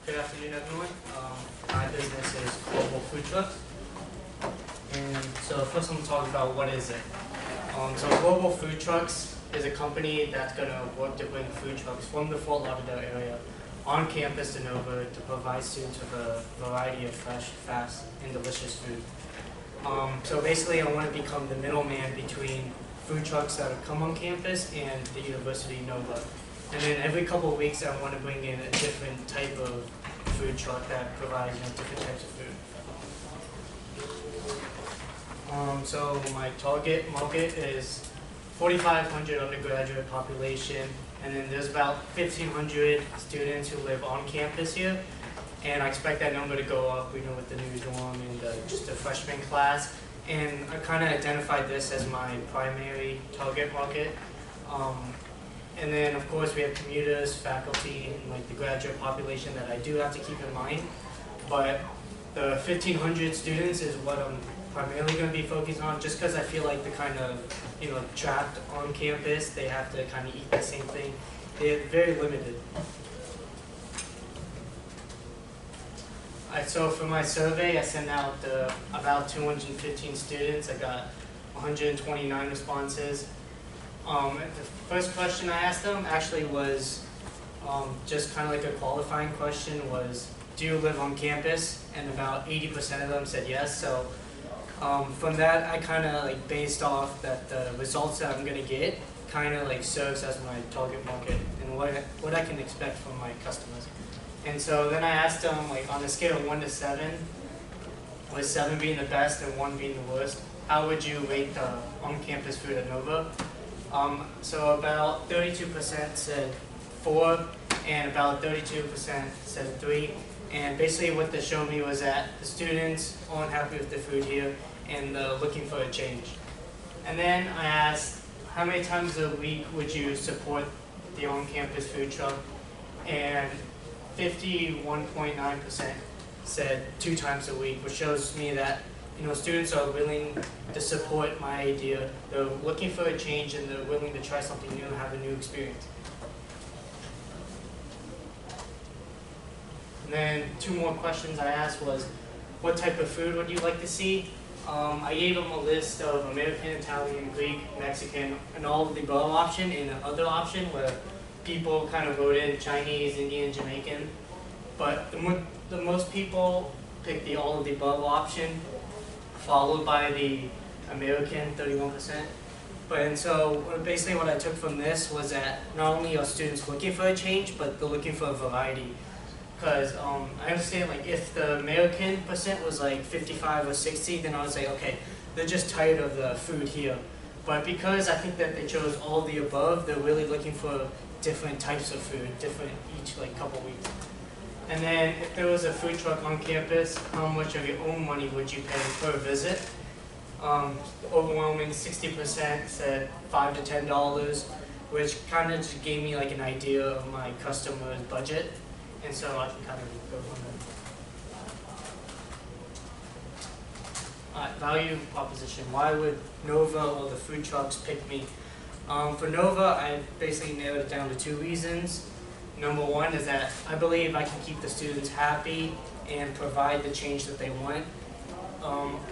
Good afternoon, everyone. My business is Global Food Trucks. And so first I'm going to talk about what is it. So Global Food Trucks is a company that's going to work to bring food trucks from the Fort Lauderdale area on campus to Nova to provide students with a variety of fresh, fast, and delicious food. So basically I want to become the middleman between food trucks that come on campus and the University of Nova. And then every couple of weeks I want to bring in a different type of food truck that provides different types of food. So my target market is 4,500 undergraduate population, and then there's about 1,500 students who live on campus here. And I expect that number to go up, with the new dorm and just the freshman class. And I kind of identified this as my primary target market. And then, of course, we have commuters, faculty, and the graduate population that I do have to keep in mind. But the 1,500 students is what I'm primarily going to be focused on, just because I feel like they're kind of, trapped on campus. They have to kind of eat the same thing. They're very limited. So for my survey, I sent out about 215 students. I got 129 responses. The first question I asked them actually was just kind of like a qualifying question was, do you live on campus? And about 80% of them said yes. So from that, I kind of based off that the results that I'm going to get kind of serves as my target market and what I can expect from my customers. And so then I asked them, on a scale of 1 to 7, with 7 being the best and 1 being the worst, how would you rate the on-campus food at Nova? So about 32% said 4, and about 32% said 3. And basically what this showed me was that the students aren't happy with the food here, and they're looking for a change. And then I asked, how many times a week would you support the on-campus food truck? And 51.9% said 2 times a week, which shows me that students are willing to support my idea. They're looking for a change and they're willing to try something new and have a new experience. And then 2 more questions I asked was, what type of food would you like to see? I gave them a list of American, Italian, Greek, Mexican, and all of the above option, and an other option where people kind of wrote in Chinese, Indian, Jamaican. But the most people picked the all of the above option, followed by the American, 31%. And so basically what I took from this was that not only are students looking for a change, but they're looking for a variety. Because I understand if the American percent was 55 or 60, then I would say, okay, they're just tired of the food here. But because I think that they chose all of the above, they're really looking for different types of food, different each couple weeks. And then if there was a food truck on campus, how much of your own money would you pay per visit? Overwhelming 60% said $5 to $10, which kind of just gave me an idea of my customer's budget. And so I can kind of go from there. Value proposition. Why would Nova or the food trucks pick me? For Nova, I basically narrowed it down to 2 reasons. Number 1 is that I believe I can keep the students happy and provide the change that they want.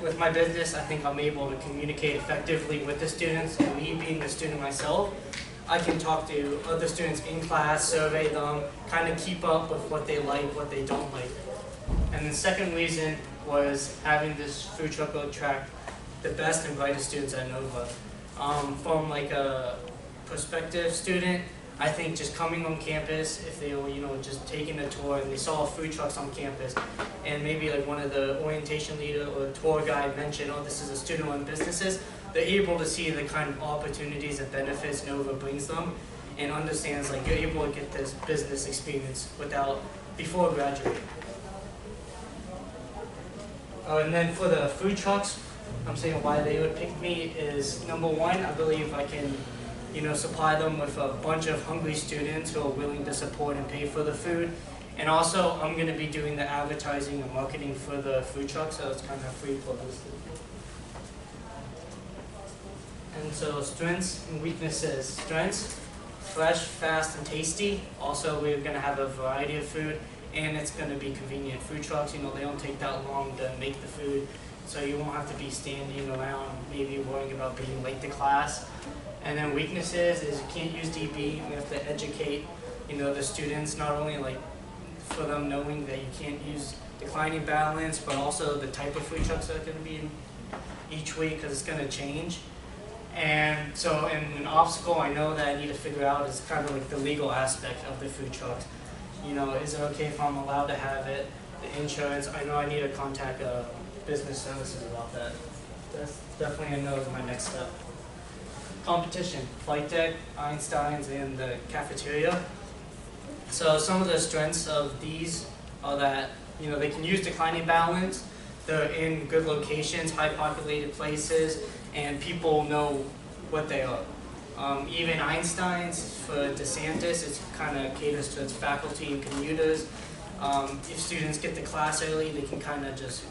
With my business, I think I'm able to communicate effectively with the students, and me being the student myself, I can talk to other students in class, survey them, kind of keep up with what they like, what they don't like. And the second reason was having this food truck attract the best and brightest students at Nova. From a prospective student, I think just coming on campus, if they were just taking a tour and they saw food trucks on campus, and maybe one of the orientation leader or tour guide mentioned, oh, this is a student-run businesses, they're able to see the kind of opportunities and benefits Nova brings them, and understands you're able to get this business experience before graduating. And then for the food trucks, I'm saying why they would pick me is, number 1, I believe I can supply them with a bunch of hungry students who are willing to support and pay for the food. And also, I'm going to be doing the advertising and marketing for the food truck, so it's kind of free publicity. And so strengths and weaknesses. Strengths, fresh, fast, and tasty. Also, we're going to have a variety of food. and it's going to be convenient. Food trucks, they don't take that long to make the food, so you won't have to be standing around maybe worrying about being late to class. And then weaknesses is you can't use DB. We have to educate, the students, not only like for them knowing that you can't use declining balance, but also the type of food trucks that are going to be in each week, because it's going to change. And so, an obstacle I know that I need to figure out is kind of like the legal aspect of the food trucks. Is it okay if I'm allowed to have it? The insurance, I know I need to contact business services about that. That's definitely a no is my next step. Competition, Flight Deck, Einstein's, and the cafeteria. So some of the strengths of these are that, they can use declining balance, they're in good locations, high populated places, and people know what they are. Even Einstein's for DeSantis, it kind of caters to its faculty and commuters. If students get to class early, they can kind of just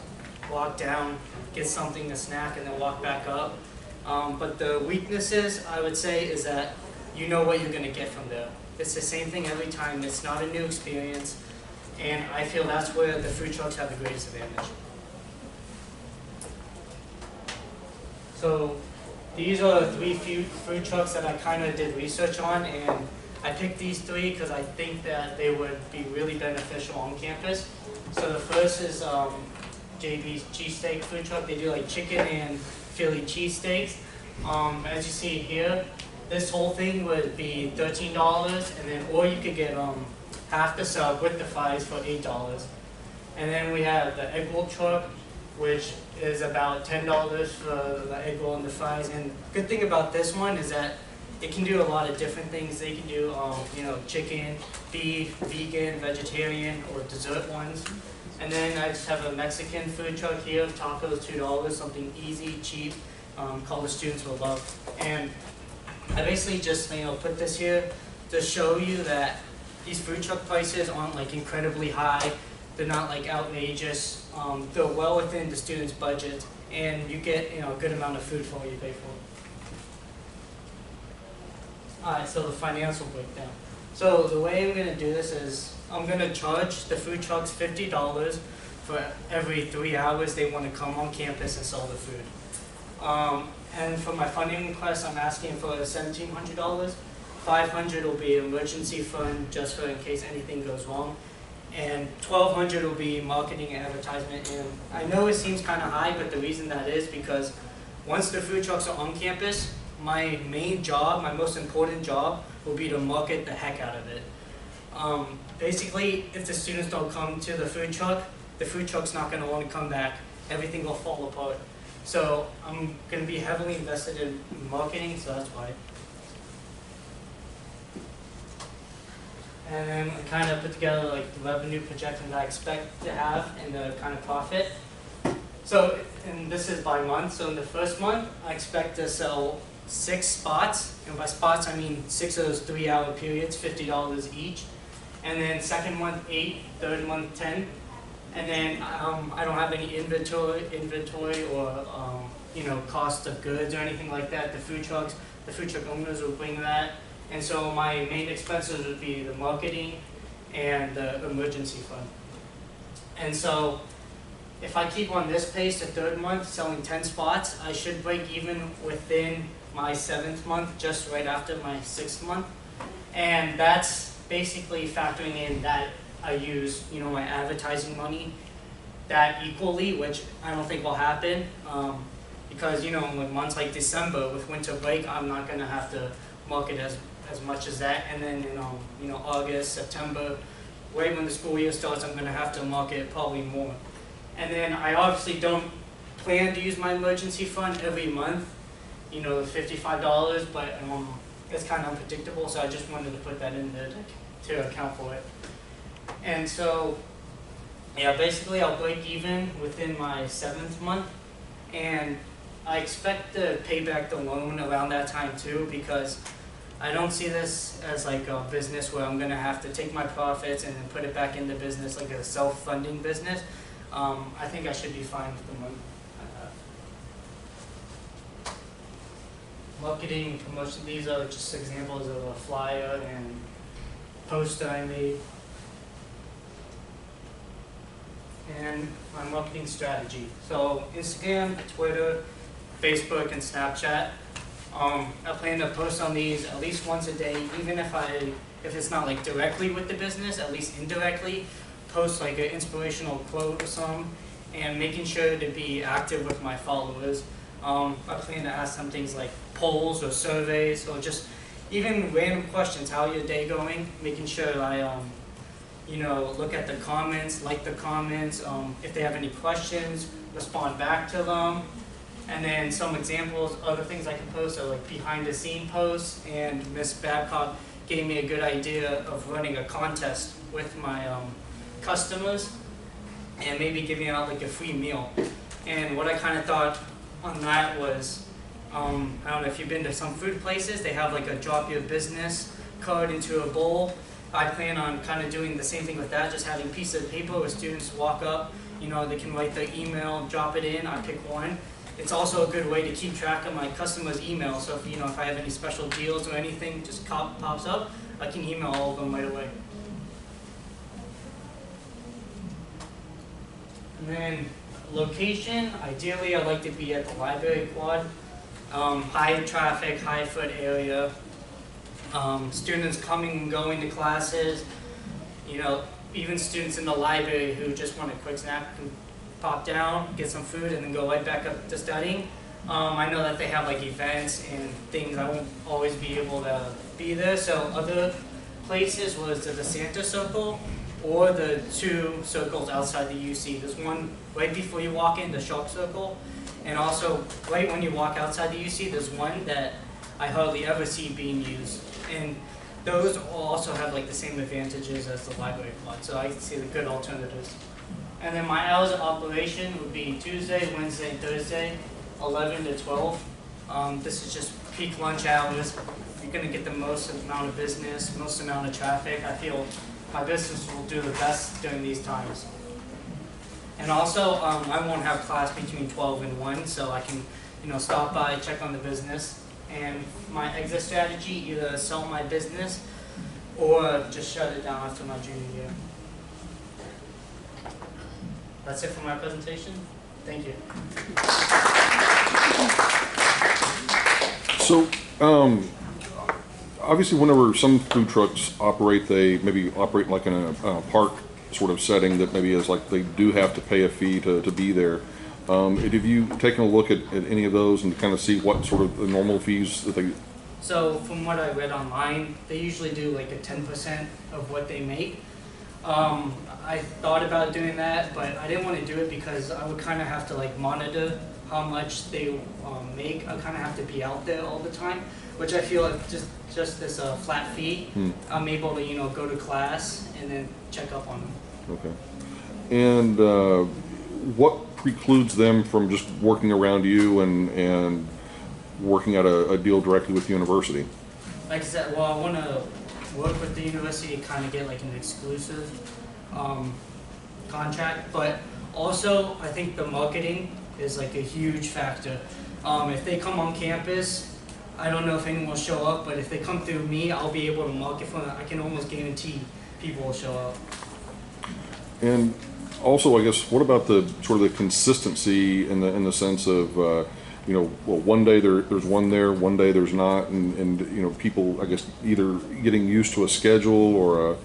walk down, get something to snack, and then walk back up. But the weaknesses, I would say, is that you know what you're going to get from there. It's the same thing every time. It's not a new experience. And I feel that's where the food trucks have the greatest advantage. So these are the 3 food trucks that I kind of did research on, and I picked these 3 because I think that they would be really beneficial on campus. So the first is JB's Cheesesteak food truck. They do like chicken and Philly cheesesteaks. As you see here, this whole thing would be $13, and then or you could get half the sub with the fries for $8. And then we have the egg roll truck, which is about $10 for the egg roll and the fries. And good thing about this one is that it can do a lot of different things. They can do chicken, beef, vegan, vegetarian, or dessert ones. And then I just have a Mexican food truck here, tacos $2, something easy, cheap, college students will love. And I basically just put this here to show you that these food truck prices aren't like incredibly high. They're not like outrageous. They're well within the student's budget, and you get a good amount of food for what you pay for. All right, so the financial breakdown. So the way I'm going to do this is I'm going to charge the food trucks $50 for every 3 hours they want to come on campus and sell the food. And for my funding request, I'm asking for $1,700. $500 will be emergency fund just for in case anything goes wrong, and $1,200 will be marketing and advertisement. And I know it seems kind of high, but the reason that is because once the food trucks are on campus, my main job, my most important job, will be to market the heck out of it. Basically, if the students don't come to the food truck's not going to want to come back. Everything will fall apart. So I'm going to be heavily invested in marketing, so that's why. And then I kind of put together like the revenue projection that I expect to have and the kind of profit. So, and this is by month. So in the first month, I expect to sell 6 spots. And by spots, I mean 6 of those 3-hour periods, $50 each. And then second month, 8, third month, 10. And then I don't have any inventory or cost of goods or anything like that. The food truck owners will bring that. And so my main expenses would be the marketing and the emergency fund. And so if I keep on this pace, the third month, selling 10 spots, I should break even within my 7th month, just right after my 6th month. And that's basically factoring in that I use, my advertising money that equally, which I don't think will happen. Because, in months like December with winter break, I'm not going to have to market as much as that. And then in August, September, right when the school year starts, I'm going to have to market probably more. And then I obviously don't plan to use my emergency fund every month, the $55, but it's kind of unpredictable, so I just wanted to put that in there to account for it. And so, yeah, basically I'll break even within my 7th month, and I expect to pay back the loan around that time too, because I don't see this as like a business where I'm going to have to take my profits and then put it back into business, like a self-funding business. I think I should be fine with the money I have. Marketing, promotion, these are just examples of a flyer and poster I made. and my marketing strategy. So Instagram, Twitter, Facebook, and Snapchat. I plan to post on these at least once a day, even if it's not like directly with the business, at least indirectly. Post like an inspirational quote or something, and making sure to be active with my followers. I plan to ask some things like polls or surveys, or just even random questions. How your day going? Making sure I look at the comments, like the comments. If they have any questions, respond back to them. And then some examples, other things I can post are like behind the scene posts, and Miss Babcock gave me a good idea of running a contest with my customers and maybe giving out like a free meal. And what I kind of thought on that was, I don't know if you've been to some food places, they have like a drop your business card into a bowl. I plan on kind of doing the same thing with that, just having a piece of paper where students walk up, they can write their email, drop it in, I pick one. It's also a good way to keep track of my customers' emails, so if I have any special deals or anything just pops up, I can email all of them right away. And then location, ideally I'd like to be at the library quad. High traffic, high foot area. Students coming and going to classes. Even students in the library who just want a quick snack can pop down, get some food, and then go right back up to studying. I know that they have like events and things. I won't always be able to be there. So other places was the Santa Circle or the 2 circles outside the UC. There's one right before you walk in, the Sharp Circle, and also right when you walk outside the UC, there's one that I hardly ever see being used. And those also have like the same advantages as the library quad, so I see the good alternatives. And then my hours of operation would be Tuesday, Wednesday, and Thursday, 11 to 12. This is just peak lunch hours. You're going to get the most amount of business, most amount of traffic. I feel my business will do the best during these times. And also, I won't have class between 12 and 1, so I can stop by, check on the business. And my exit strategy, either sell my business or just shut it down after my junior year. That's it for my presentation. Thank you. So, obviously, whenever some food trucks operate, they maybe operate like in a park sort of setting that maybe is like they do have to pay a fee to be there. Have you taken a look at any of those and kind of see what sort of the normal fees that they? So, from what I read online, they usually do like a 10% of what they make. I thought about doing that, but I didn't want to do it because I would kind of have to like monitor how much they make. I kind of have to be out there all the time, which I feel like just this flat fee, I'm able to go to class and then check up on them. Okay. And what precludes them from just working around you and working out a deal directly with the university? Like I said, well, I want to work with the university to kind of get like an exclusive contract, but also I think the marketing is like a huge factor. If they come on campus, I don't know if anyone will show up, but if they come through me, I'll be able to market for them. I can almost guarantee people will show up. And also, I guess, what about the sort of the consistency in the sense of well, one day there's one there, one day there's not, and people, I guess, either getting used to a schedule or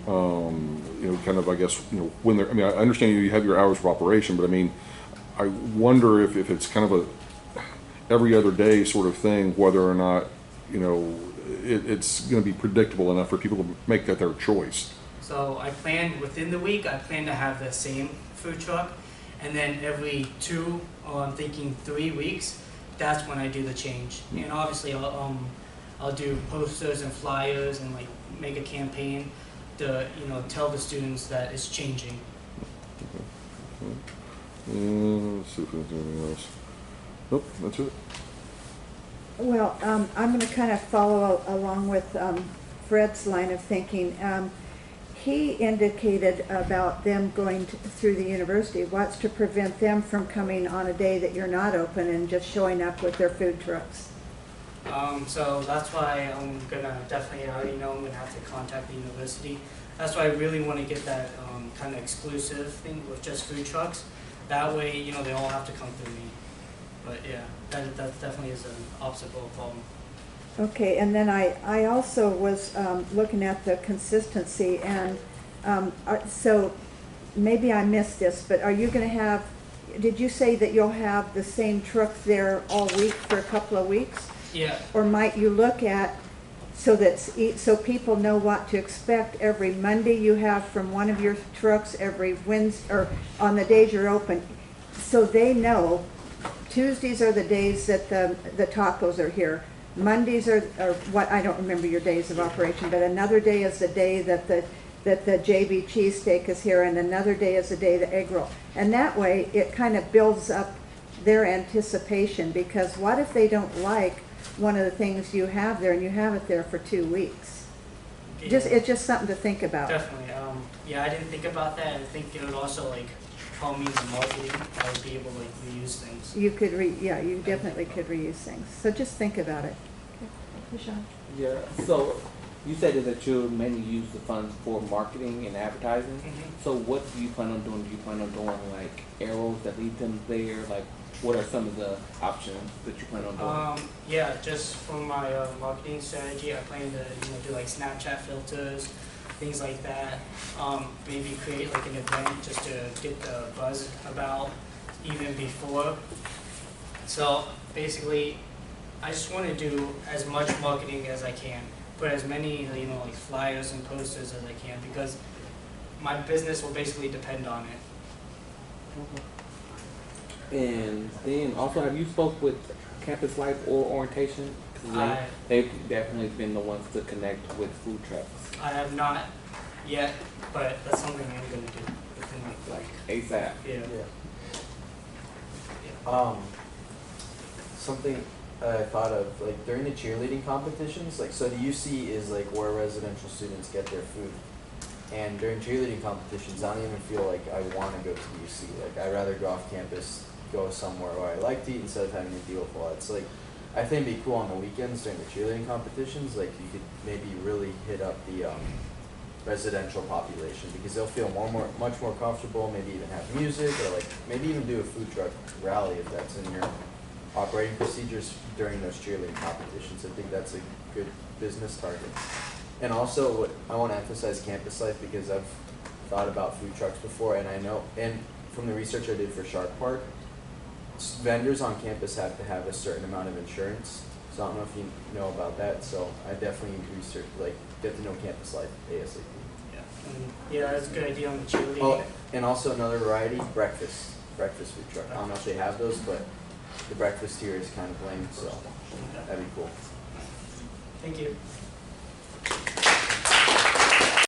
kind of, I guess, when they're. I mean, I understand you have your hours of operation, but I mean, I wonder if it's kind of a every other day sort of thing, whether or not it's going to be predictable enough for people to make that their choice. So I plan within the week. I plan to have the same food truck. And then every 2, or I'm thinking 3 weeks, that's when I do the change. And obviously, I'll do posters and flyers and like make a campaign to tell the students that it's changing. Okay. Let's see if there's anything else. Nope, that's it. Well, I'm going to kind of follow along with Fred's line of thinking. He indicated about them going through the university. What's to prevent them from coming on a day that you're not open and just showing up with their food trucks? So that's why I'm gonna definitely, I already know I'm gonna have to contact the university. That's why I really want to get that kind of exclusive thing with just food trucks. That way, you know, they all have to come through me. But yeah, that definitely is an obstacle problem. Okay, and then I also was looking at the consistency, and so maybe I missed this, but are you going to have, did you say that you'll have the same truck there all week for a couple of weeks? Yeah. Or might you look at, so people know what to expect, every Monday you have from one of your trucks, every Wednesday, or on the days you're open, so they know Tuesdays are the days that the tacos are here. Mondays are what, I don't remember your days of operation, but another day is the day that the JB cheesesteak is here, and another day is the day the egg roll. And that way, it kind of builds up their anticipation, because what if they don't like one of the things you have there and you have it there for 2 weeks? Yeah. It's just something to think about. Definitely. Yeah, I didn't think about that. I think it would also like help me in the marketing. I would be able to like reuse things. You could yeah, you definitely could reuse things. So just think about it. Okay, Sean. Yeah, so you said that you mainly use the funds for marketing and advertising. Mhm. So what do you plan on doing? Do you plan on doing like arrows that lead them there? Like what are some of the options that you plan on doing? Yeah, just for my marketing strategy, I plan to do like Snapchat filters, things like that. Maybe create like an event just to get the buzz about even before. So basically, I just want to do as much marketing as I can, put as many like flyers and posters as I can, because my business will basically depend on it. And then also, have you spoke with Campus Life or Orientation? 'Cause they've definitely been the ones to connect with food trucks. I have not yet, but that's something I'm going to do within Like ASAP. yeah. Something I thought of, like during the cheerleading competitions, like so the UC is like where residential students get their food. And during cheerleading competitions, I don't even feel like I want to go to the UC. Like I'd rather go off campus, go somewhere where I like to eat instead of having to deal with all that. It's like, I think it'd be cool on the weekends during the cheerleading competitions, like you could maybe really hit up the residential population, because they'll feel much more comfortable, maybe even have music, or like maybe even do a food truck rally if that's in your operating procedures during those cheerleading competitions. I think that's a good business target. And also, what I want to emphasize Campus Life, because I've thought about food trucks before, and I know, and from the research I did for Shark Park, vendors on campus have to have a certain amount of insurance. So I don't know if you know about that. So I definitely research, like, get to know Campus Life ASAP. Yeah, that's a good idea on the cheerleading. Oh, and also another variety, breakfast food truck. I don't know if they have those, but the breakfast here is kind of lame, so that'd be cool. Thank you.